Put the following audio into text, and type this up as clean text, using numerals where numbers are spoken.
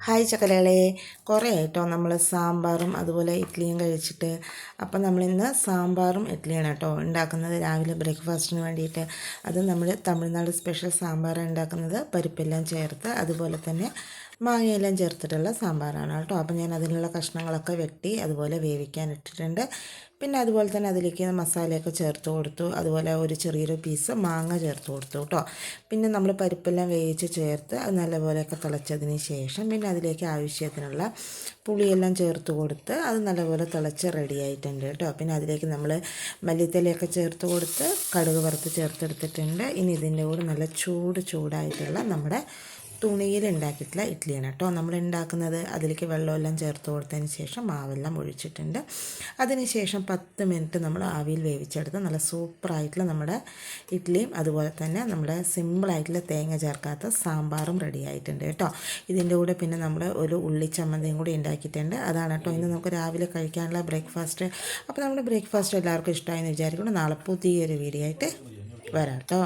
Hi ചക്കലകളെ, കുറേ ആയിട്ടോ നമ്മൾ സാമ്പാറും അതുപോലെ ഇഡ്ഡലിയും കഴിച്ചിട്ട്. അപ്പം നമ്മളിന്ന് സാമ്പാറും ഇഡ്ഡലിയാണ് കേട്ടോ ഉണ്ടാക്കുന്നത് രാവിലെ ബ്രേക്ക്ഫാസ്റ്റിന് വേണ്ടിയിട്ട്. അത് നമ്മൾ തമിഴ്നാട് സ്പെഷ്യൽ സാമ്പാറാണ് ഉണ്ടാക്കുന്നത്, പരിപ്പെല്ലാം ചേർത്ത് അതുപോലെ തന്നെ മാങ്ങയെല്ലാം ചേർത്തിട്ടുള്ള സാമ്പാറാണ് കേട്ടോ. അപ്പം ഞാൻ അതിനുള്ള കഷ്ണങ്ങളൊക്കെ വെട്ടി അതുപോലെ വേവിക്കാൻ ഇട്ടിട്ടുണ്ട്. പിന്നെ അതുപോലെ തന്നെ അതിലേക്ക് മസാലയൊക്കെ ചേർത്ത് കൊടുത്തു. അതുപോലെ ഒരു ചെറിയൊരു പീസ് മാങ്ങ ചേർത്ത് കൊടുത്തു കേട്ടോ. പിന്നെ നമ്മൾ പരിപ്പെല്ലാം വേവിച്ച് ചേർത്ത് അത് നല്ലപോലെയൊക്കെ തിളച്ചതിന് ശേഷം പിന്നെ അതിലേക്ക് ആവശ്യത്തിനുള്ള പുളിയെല്ലാം ചേർത്ത് കൊടുത്ത് അത് നല്ലപോലെ തിളച്ച് റെഡി ആയിട്ടുണ്ട് കേട്ടോ. പിന്നെ അതിലേക്ക് നമ്മൾ മല്ലിത്തലയൊക്കെ ചേർത്ത് കൊടുത്ത് കടുക് വറുത്ത് ചേർത്തെടുത്തിട്ടുണ്ട്. ഇനി ഇതിൻ്റെ കൂടെ നല്ല ചൂടായിട്ടുള്ള നമ്മുടെ തുണിയിൽ ഉണ്ടാക്കിയിട്ടുള്ള ഇഡ്ഡലിയാണ് കേട്ടോ നമ്മൾ ഉണ്ടാക്കുന്നത്. അതിലേക്ക് വെള്ളമെല്ലാം ചേർത്ത് കൊടുത്തതിന് ശേഷം മാവെല്ലാം ഒഴിച്ചിട്ടുണ്ട്. അതിന് ശേഷം 10 മിനിറ്റ് നമ്മൾ ആവിയിൽ വേവിച്ചെടുത്ത് നല്ല സൂപ്പറായിട്ടുള്ള നമ്മുടെ ഇഡ്ഡലിയും അതുപോലെ തന്നെ നമ്മുടെ സിമ്പിളായിട്ടുള്ള തേങ്ങ ചേർക്കാത്ത സാമ്പാറും റെഡി ആയിട്ടുണ്ട് കേട്ടോ. ഇതിൻ്റെ കൂടെ പിന്നെ നമ്മൾ ഒരു ഉള്ളി ചമ്മന്തിയും കൂടി ഉണ്ടാക്കിയിട്ടുണ്ട്. അതാണ് കേട്ടോ ഇന്ന് നമുക്ക് രാവിലെ കഴിക്കാനുള്ള ബ്രേക്ക്ഫാസ്റ്റ്. അപ്പോൾ നമ്മുടെ ബ്രേക്ക്ഫാസ്റ്റ് എല്ലാവർക്കും ഇഷ്ടമായെന്ന് വിചാരിക്കുന്നു. നാളെ പുതിയൊരു വീഡിയോ ആയിട്ട് വരാം കേട്ടോ.